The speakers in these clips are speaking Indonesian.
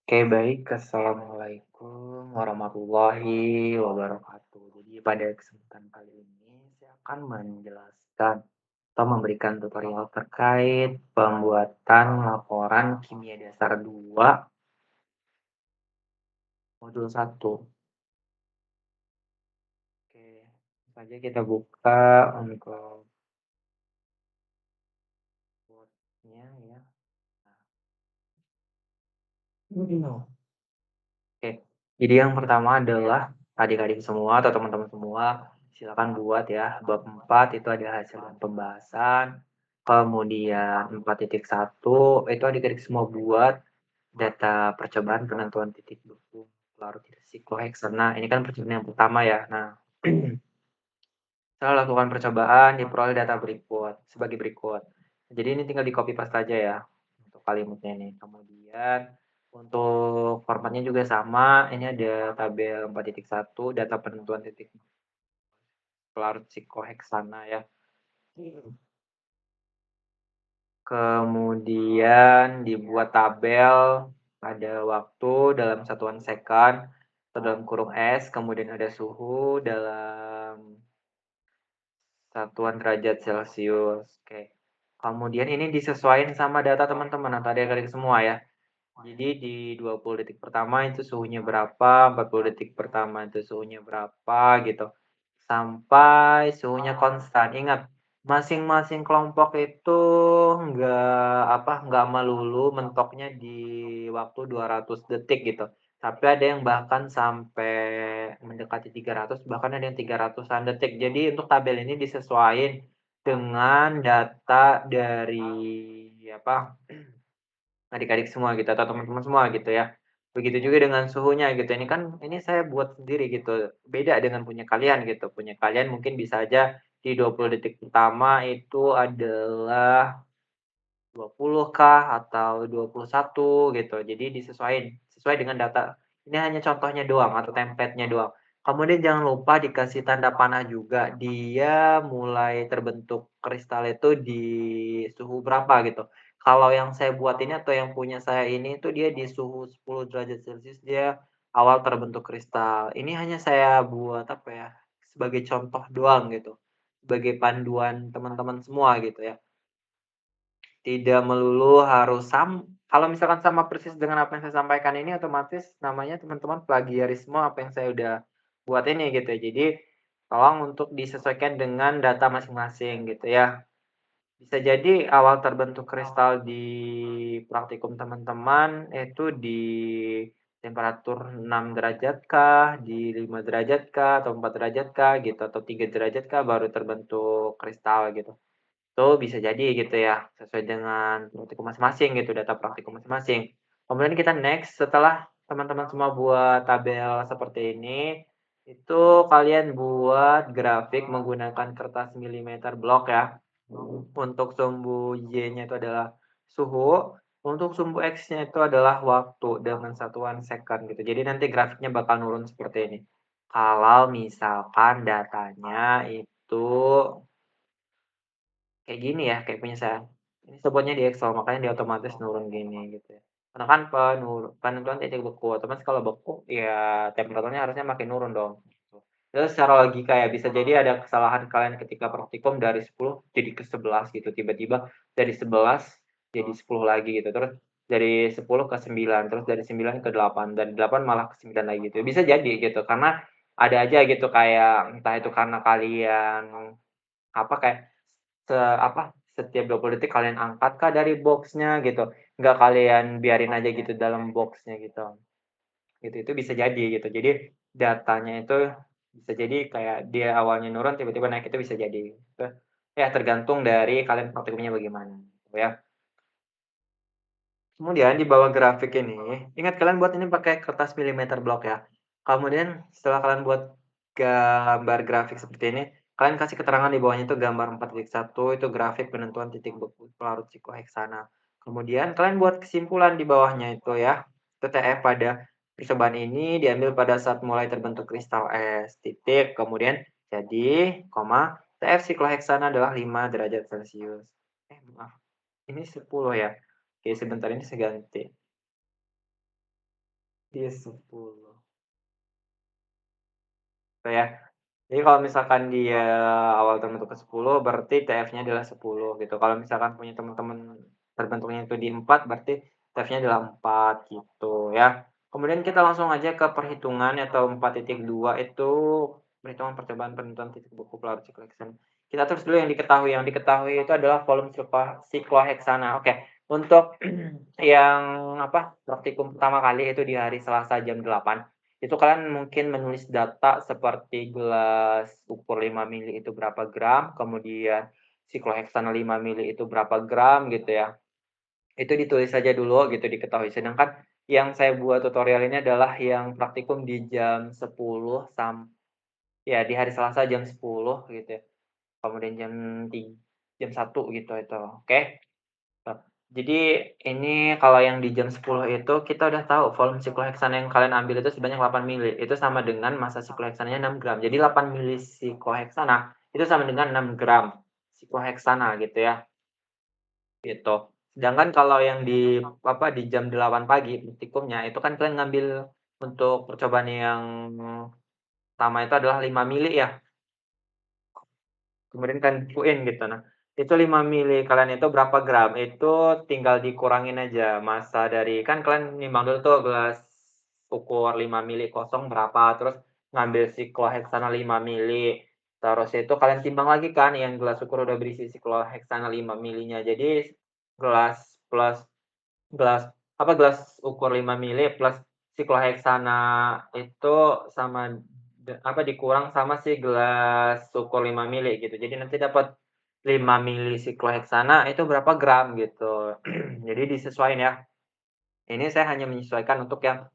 Oke, baik. Assalamualaikum warahmatullahi wabarakatuh. Jadi pada kesempatan kali ini saya akan menjelaskan atau memberikan tutorial terkait pembuatan laporan kimia dasar 2 modul 1. Oke, langsung saja kita buka untuk Word-nya ya. Nah, oke, jadi yang pertama adalah adik-adik semua atau teman-teman semua, silakan buat ya, bab 4 itu ada hasil dan pembahasan, kemudian 4.1 itu adik-adik semua buat data percobaan penentuan titik beku larut siklohexana. Ini kan percobaan yang pertama ya. Nah, setelah lakukan percobaan diperoleh data berikut sebagai berikut. Jadi ini tinggal di copy paste aja ya untuk kalimatnya ini. Kemudian untuk formatnya juga sama, ini ada tabel 4.1 data penentuan titik pelarut sikloheksana ya. Kemudian dibuat tabel pada waktu dalam satuan second atau dalam kurung S, kemudian ada suhu dalam satuan derajat Celcius. Oke. Kemudian ini disesuaikan sama data teman-teman atau adik-adik semua ya. Jadi di 20 detik pertama itu suhunya berapa, 40 detik pertama itu suhunya berapa gitu. Sampai suhunya konstan. Ingat, masing-masing kelompok itu nggak melulu mentoknya di waktu 200 detik gitu. Tapi ada yang bahkan sampai mendekati 300, bahkan ada yang 300-an detik. Jadi untuk tabel ini disesuaikan dengan data dari adik-adik semua gitu atau teman-teman semua gitu ya. Begitu juga dengan suhunya gitu, ini saya buat sendiri gitu, beda dengan punya kalian gitu. Punya kalian mungkin bisa aja di 20 detik pertama itu adalah 20 kah atau 21 gitu. Jadi sesuai dengan data. Ini hanya contohnya doang atau template-nya doang. Kemudian jangan lupa dikasih tanda panah juga, dia mulai terbentuk kristal itu di suhu berapa gitu. Kalau yang saya buat ini atau yang punya saya ini itu dia di suhu 10 derajat Celcius dia awal terbentuk kristal. Ini hanya saya buat sebagai contoh doang gitu, sebagai panduan teman-teman semua gitu ya. Tidak melulu harus kalau misalkan sama persis dengan apa yang saya sampaikan ini otomatis namanya teman-teman plagiarisme apa yang saya udah buat ini gitu ya. Jadi tolong untuk disesuaikan dengan data masing-masing gitu ya. Bisa jadi awal terbentuk kristal di praktikum teman-teman itu di temperatur 6 derajat kah, di 5 derajat kah, atau 4 derajat kah gitu, atau 3 derajat kah baru terbentuk kristal gitu. Itu bisa jadi gitu ya, sesuai dengan praktikum masing-masing gitu, data praktikum masing-masing. Kemudian kita next, setelah teman-teman semua buat tabel seperti ini, itu kalian buat grafik menggunakan kertas milimeter block ya. Untuk sumbu Y-nya itu adalah suhu, untuk sumbu X-nya itu adalah waktu dengan satuan second gitu. Jadi nanti grafiknya bakal nurun seperti ini. Kalau misalkan datanya itu kayak gini ya, kayak punya saya. Ini sebutnya di Excel, makanya dia otomatis nurun gini gitu ya. Karena kan penentuan titik beku, otomatis kalau beku ya temperaturnya harusnya makin nurun dong, gitu. Terus secara logika ya, bisa jadi ada kesalahan kalian ketika praktikum dari 10 jadi ke 11 gitu, tiba-tiba dari 11 jadi 10 lagi gitu, terus dari 10 ke 9, terus dari 9 ke 8, dari 8 malah ke 9 lagi gitu. Bisa jadi gitu, karena ada aja gitu kayak entah itu karena kalian kayak setiap 20 detik kalian angkat kah dari box-nya gitu, nggak kalian biarin aja gitu dalam box-nya gitu. Gitu, itu bisa jadi gitu. Jadi datanya itu bisa jadi kayak dia awalnya nurun tiba-tiba naik itu bisa jadi gitu. Ya tergantung dari kalian praktikumnya bagaimana gitu ya. Kemudian di bawah grafik ini, ingat kalian buat ini pakai kertas milimeter block ya. Kemudian setelah kalian buat gambar grafik seperti ini, kalian kasih keterangan di bawahnya itu gambar 4.1 itu grafik penentuan titik beku pelarut sikloheksana. Kemudian kalian buat kesimpulan di bawahnya itu ya. TTF pada percobaan ini diambil pada saat mulai terbentuk kristal es, titik, kemudian jadi, koma, TF sikloheksana adalah 5 derajat Celcius. Maaf, ini 10 ya. Oke, sebentar ini saya ganti. Di 10, gitu ya. Jadi kalau misalkan dia awal terbentuk ke 10 berarti TF-nya adalah 10 gitu. Kalau misalkan punya teman-teman terbentuknya itu di 4 berarti TF-nya adalah 4 gitu ya. Kemudian kita langsung aja ke perhitungan atau 4.2 itu perhitungan percobaan penentuan titik buku Clarke Collection. Kita terus dulu yang diketahui itu adalah volume sikloheksana. Oke, untuk yang apa, praktikum pertama kali itu di hari Selasa jam 8. Itu kalian mungkin menulis data seperti gelas ukur 5 mili itu berapa gram, kemudian sikloheksan 5 mili itu berapa gram gitu ya. Itu ditulis saja dulu gitu diketahui. Sedangkan yang saya buat tutorial ini adalah yang praktikum di jam 10 ya di hari Selasa jam 10 gitu ya. Kemudian jam 1 gitu itu. Oke. Jadi ini kalau yang di jam 10 itu kita udah tahu volume sikloheksan yang kalian ambil itu sebanyak 8 mili, itu sama dengan massa sikloheksananya 6 gram. Jadi 8 mili sikloheksana itu sama dengan 6 gram sikloheksana gitu ya, gitu. Sedangkan kalau yang di apa, di jam 8 pagi praktikumnya itu kan kalian ngambil untuk percobaan yang pertama itu adalah 5 mili ya. Kemudian kalian tentuin gitu. Nah, itu 5 mili kalian itu berapa gram, itu tinggal dikurangin aja massa dari kan kalian nimbang dulu tuh gelas ukur 5 mili kosong berapa, terus ngambil sikloheksana 5 mili, terus itu kalian timbang lagi kan yang gelas ukur udah berisi sikloheksana 5 milinya. Jadi gelas plus gelas ukur 5 mili plus sikloheksana itu sama dikurang sama si gelas ukur 5 mili gitu. Jadi nanti dapat 5 mili sikloheksana itu berapa gram gitu. Jadi disesuaiin ya. Ini saya hanya menyesuaikan untuk yang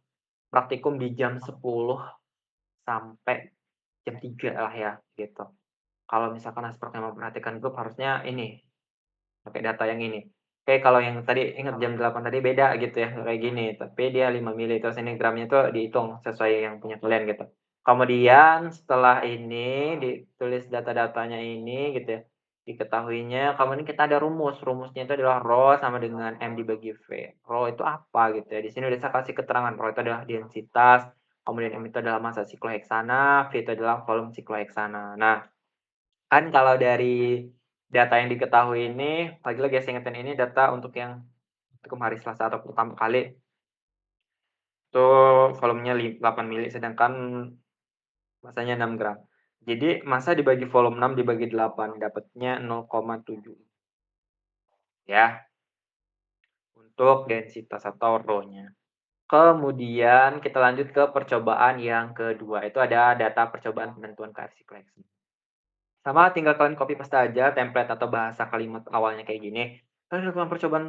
praktikum di jam 10 sampai jam 3 lah ya gitu. Kalau misalkan seperti yang memperhatikan grup harusnya ini pakai data yang ini. Oke, kalau yang tadi ingat jam 8 tadi beda gitu ya, kayak gini, tapi dia 5 mili, terus ini gramnya tuh dihitung sesuai yang punya kalian gitu. Kemudian setelah ini ditulis data-datanya ini gitu ya, diketahuinya, kemudian kita ada rumus, rumusnya itu adalah rho sama dengan M dibagi V. Rho itu apa gitu ya, di sini udah saya kasih keterangan, rho itu adalah densitas, kemudian M itu adalah massa sikloheksana, V itu adalah volume sikloheksana. Nah, kan kalau dari data yang diketahui ini, lagi-lagi ya saya ingetin ini data untuk yang untuk hari Selasa atau pertama kali, itu volumenya 8 mili sedangkan massanya 6 gram. Jadi massa dibagi volume 6 dibagi 8 dapatnya 0,7 ya, untuk densitas atau rho-nya. Kemudian kita lanjut ke percobaan yang kedua, itu ada data percobaan penentuan KFC collection. Sama tinggal kalian copy paste aja template atau bahasa kalimat awalnya kayak gini. Kalian lakukan percobaan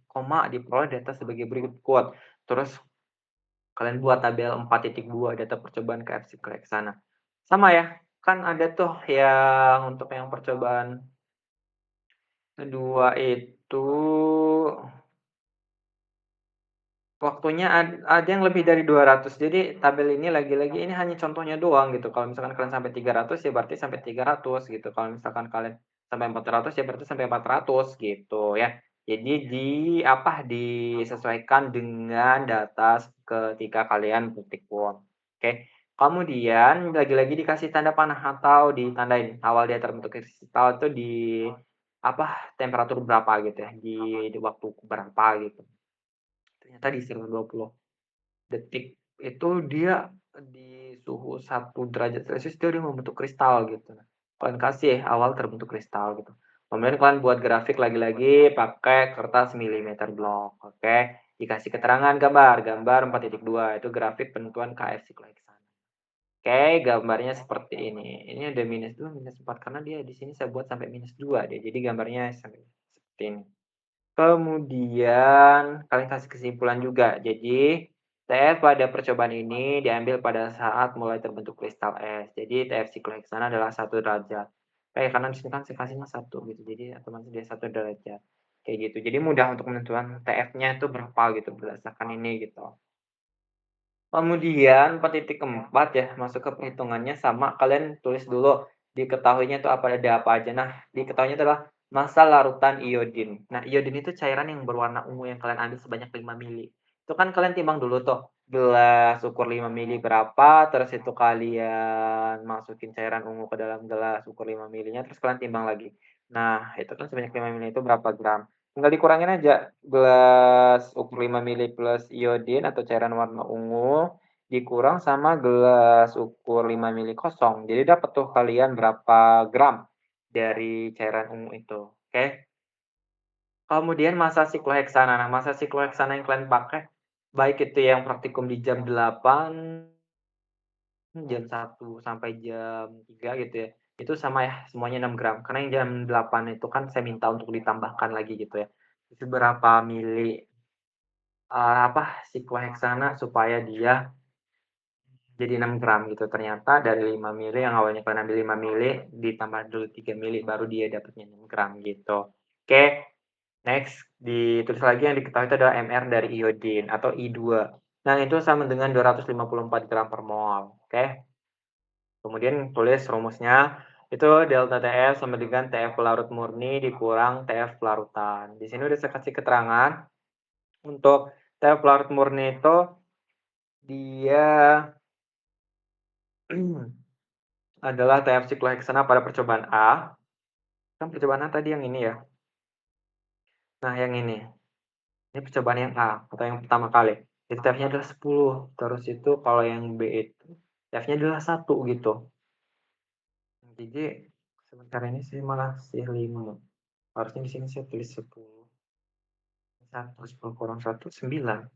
koma diperoleh data sebagai berikut. Terus kalian buat tabel 4.2 data percobaan KFC sana. Sama ya, kan ada tuh yang untuk yang percobaan kedua itu waktunya ada yang lebih dari 200. Jadi tabel ini lagi-lagi ini hanya contohnya doang gitu. Kalau misalkan kalian sampai 300 ya berarti sampai 300 gitu. Kalau misalkan kalian sampai 400 ya berarti sampai 400 gitu ya. Jadi disesuaikan dengan data ketika kalian ketik pun. Oke. Kemudian lagi-lagi dikasih tanda panah atau ditandain awal dia terbentuk kristal itu di temperatur berapa gitu ya, di waktu berapa gitu. Ternyata di sekitar 20 detik itu dia di suhu 1 derajat Celcius dia udah membentuk kristal gitu. Kalian kasih awal terbentuk kristal gitu. Kemudian kalian buat grafik lagi-lagi pakai kertas milimeter block, oke. Dikasih keterangan gambar 4.2 itu grafik penentuan KF sikloheksan. Oke, gambarnya seperti ini. Ini ada -2, -4 karena dia di sini saya buat sampai -2 deh. Jadi gambarnya sampai seperti ini. Kemudian kalian kasih kesimpulan juga. Jadi, TF pada percobaan ini diambil pada saat mulai terbentuk kristal es. Jadi TF sikloheksana adalah 1 derajat. Karena di sini kan saya kasihnya 1 gitu. Jadi otomatis dia 1 derajat. Kayak gitu. Jadi mudah untuk menentukan TF-nya itu berapa gitu berdasarkan ini gitu. Kemudian 4.4 ya, masuk ke perhitungannya sama kalian tulis dulu diketahuinya itu ada apa aja. Nah, diketahuinya adalah massa larutan iodin. Nah, iodin itu cairan yang berwarna ungu yang kalian ambil sebanyak 5 mili. Itu kan kalian timbang dulu tuh. gelas ukur 5 mili berapa, terus itu kalian masukin cairan ungu ke dalam gelas ukur 5 milinya, terus kalian timbang lagi. Nah, itu kan sebanyak 5 mili itu berapa gram. Tinggal dikurangin aja, gelas ukur 5 mili plus iodin atau cairan warna ungu, dikurang sama gelas ukur 5 mili kosong. Jadi dapat tuh kalian berapa gram dari cairan ungu itu, oke? Kemudian masa sikloheksana. Nah, masa sikloheksana yang kalian pakai, baik itu yang praktikum di jam 8, jam 1 sampai jam 3 gitu ya, itu sama ya, semuanya 6 gram. Karena yang jam 8 itu kan saya minta untuk ditambahkan lagi gitu ya, itu berapa mili, sikloheksana supaya dia jadi 6 gram gitu. Ternyata dari 5 mili yang awalnya kalian ambil 5 mili, ditambah dulu 3 mili, baru dia dapatnya 6 gram gitu. Oke. Next, ditulis lagi yang diketahui itu adalah MR dari iodin atau I2. Nah, itu sama dengan 254 gram per mol, oke. Kemudian tulis rumusnya, itu delta TF sama dengan TF pelarut murni dikurang TF pelarutan. Di sini udah saya kasih keterangan, untuk TF pelarut murni itu dia adalah TF sikloheksana pada percobaan A, kan percobaan A tadi yang ini ya. Nah, yang ini percobaan yang A atau yang pertama kali. Itu TF-nya adalah 10. Terus itu kalau yang B itu TF-nya adalah 1 gitu. Jadi sebentar ini saya malah sih 5. Harusnya di sini saya tulis 10. 1, 10 kurang 1, 9.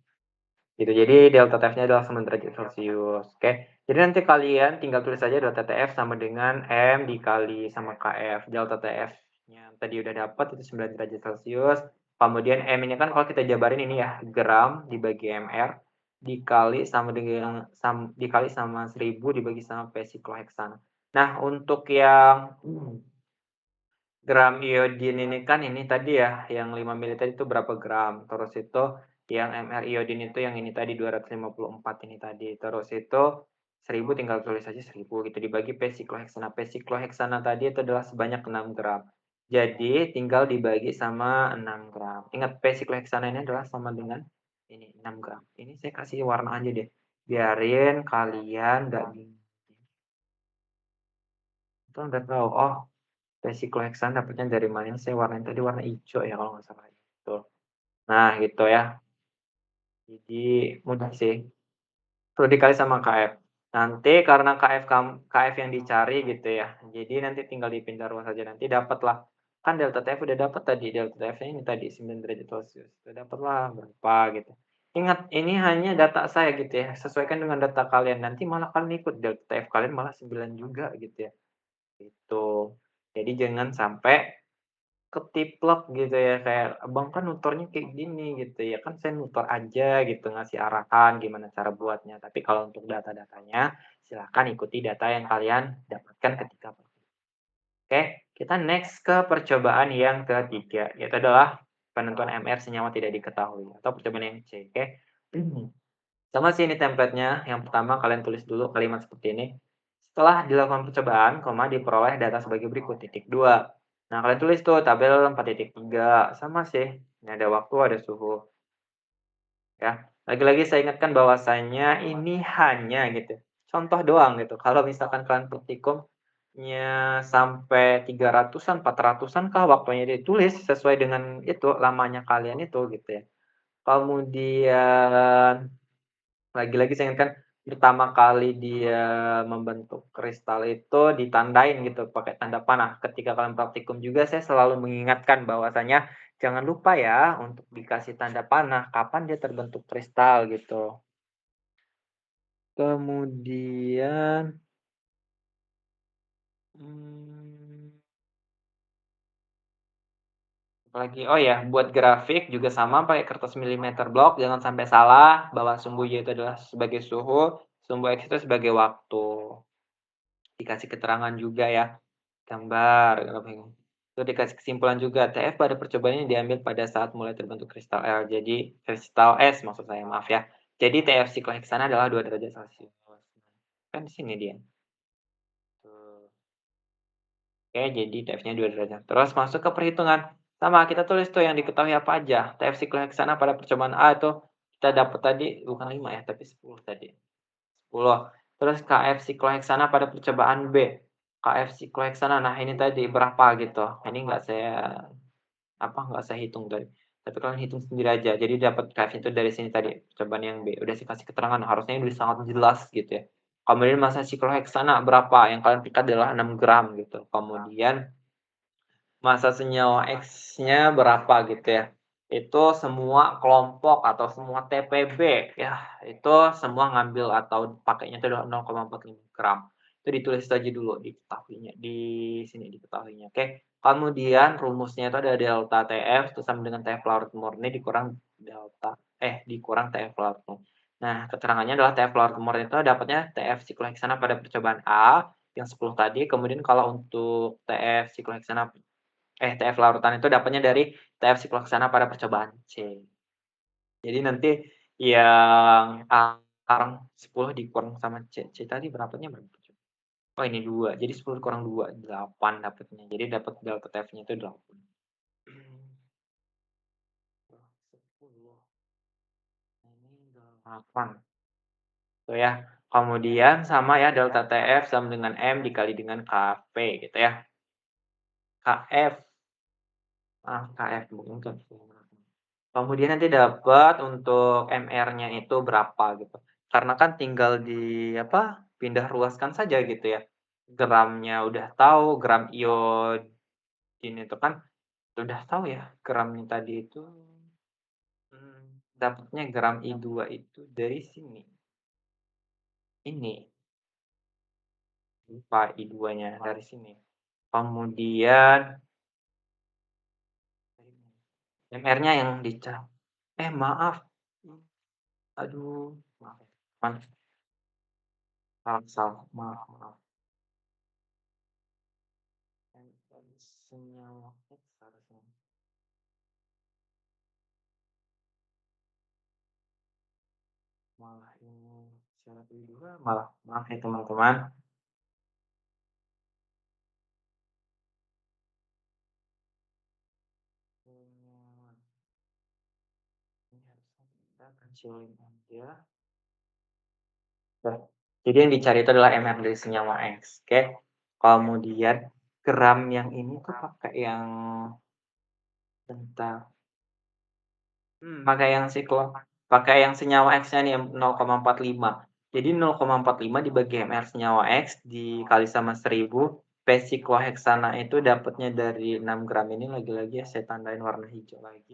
Gitu. Jadi delta TF-nya adalah 9 derajat Celcius. Oke. Jadi nanti kalian tinggal tulis saja delta TF sama dengan M dikali sama KF. Delta TF-nya tadi udah dapat itu 9 derajat Celcius. Kemudian M ini kan kalau kita jabarin ini ya, gram dibagi MR dikali sama dengan dikali sama 1000 dibagi sama P sikloheksana. Nah, untuk yang gram iodin ini kan ini tadi ya, yang 5 mili tadi itu berapa gram, terus itu yang MR iodin itu yang ini tadi 254 ini tadi, terus itu 1000 tinggal tulis aja 1000 gitu, dibagi P sikloheksana. P sikloheksana tadi itu adalah sebanyak 6 gram. Jadi tinggal dibagi sama 6 gram. Ingat P sikloheksana ini adalah sama dengan ini 6 gram. Ini saya kasih warna aja deh, biarin kalian nggak bingung. Itu udah tahu, oh Resikloheksan dapatnya dari mana sih? Warnanya tadi warna hijau ya kalau nggak salah, gitu. Nah gitu ya, jadi mudah sih, perlu dikali sama KF. Nanti karena KF yang dicari gitu ya, jadi nanti tinggal dipindah ruas saja, nanti dapatlah, kan delta TF udah dapat tadi, delta TF-nya ini tadi 9 derajat Celcius, udah dapatlah berapa gitu. Ingat ini hanya data saya gitu ya, sesuaikan dengan data kalian, nanti malah kalian ikut delta TF kalian malah 9 juga gitu ya, gitu. Jadi jangan sampai ketiplek gitu ya, kayak, "Abang kan nutornya kayak gini," gitu ya, "kan saya nutor aja gitu, ngasih arahan gimana cara buatnya." Tapi kalau untuk data-datanya, silakan ikuti data yang kalian dapatkan ketika oke, kita next ke percobaan yang ketiga, yaitu adalah penentuan MR senyawa tidak diketahui atau percobaan yang C, oke. Sama sih ini template-nya, yang pertama kalian tulis dulu kalimat seperti ini, "Setelah dilakukan percobaan, diperoleh data sebagai berikut, titik 2." Nah, kalian tulis tuh tabel 4.3, sama sih, ini ada waktu, ada suhu, ya. Lagi-lagi saya ingatkan bahwasanya ini hanya gitu, contoh doang gitu, kalau misalkan kalian praktikumnya sampai 300-an, 400-an kah waktunya ditulis sesuai dengan itu, lamanya kalian itu gitu ya. Kemudian lagi-lagi saya ingatkan, pertama kali dia membentuk kristal itu ditandain gitu pakai tanda panah. Ketika kalian praktikum juga saya selalu mengingatkan bahwasanya jangan lupa ya untuk dikasih tanda panah kapan dia terbentuk kristal gitu. Kemudian, mmm, apalagi, oh ya, buat grafik juga sama pakai kertas milimeter block, jangan sampai salah bahwa sumbu Y itu adalah sebagai suhu, sumbu X itu sebagai waktu. Dikasih keterangan juga ya, gambar, terus dikasih kesimpulan juga, TF pada percobaan ini diambil pada saat mulai terbentuk kristal L, jadi kristal S maksud saya, maaf ya. Jadi TF sikloheksana adalah 2 derajat Celcius. Kan di sini dia, tuh. Oke, jadi TF-nya 2 derajat. Terus masuk ke perhitungan, sama kita tulis tuh yang diketahui apa aja. TF sikloheksana pada percobaan A itu kita dapat tadi bukan 5 ya, tapi 10 tadi. 10. Terus KF sikloheksana pada percobaan B. KF sikloheksana, nah ini tadi berapa gitu. Ini nggak saya hitung tadi. Tapi kalian hitung sendiri aja. Jadi dapat KF itu dari sini tadi, percobaan yang B. Udah sih kasih keterangan, harusnya ini udah sangat jelas gitu ya. Kemudian massa sikloheksana berapa? Yang kalian pick adalah 6 gram gitu. Kemudian massa senyawa X-nya berapa gitu ya. Itu semua kelompok atau semua TPB ya, itu semua ngambil atau pakainya itu adalah 0,45 gram. Itu ditulis saja dulu diketahuinya, di sini diketahuinya, oke. Kemudian rumusnya itu ada delta TF itu sama dengan TF larut murni dikurang TF larut murni. Nah, keterangannya adalah TF larut murni itu dapatnya TF sikloheksana pada percobaan A yang 10 tadi, kemudian kalau untuk TF larutan itu dapatnya dari TF sikloheksana pada percobaan C. Jadi nanti yang A sekarang 10 dikurang sama C. C tadi berapanya berapa coba? Oh ini 2, jadi 10 kurang 2, 8 dapatnya. Jadi dapat delta TF-nya itu 8. 10, ini 8. Tuh ya. Kemudian sama ya delta TF sama dengan M dikali dengan Kp gitu ya. KF, KF bukan. Kemudian nanti dapat untuk MR-nya itu berapa gitu. Karena kan tinggal pindah ruaskan saja gitu ya. Gramnya udah tahu, gram iodin itu kan udah tahu ya, gramnya tadi itu, dapatnya gram I2 itu dari sini. Ini, lupa I2-nya dari sini. Kemudian MR-nya yang maaf. Aduh, maaf ya, salah, maaf. Senyawa X harusnya. Malah ini syarat kedua malah maaf ya teman-teman. Ini harusnya kita kecilin aja. Nah, jadi yang dicari itu adalah MR dari senyawa X, oke. Kemudian gram yang ini tuh bentar, pakai yang pakai yang senyawa X-nya nih yang 0,45. Jadi 0,45 dibagi MR senyawa X dikali sama 1000, P sikloheksana itu dapatnya dari 6 gram ini lagi-lagi ya saya tandain warna hijau lagi.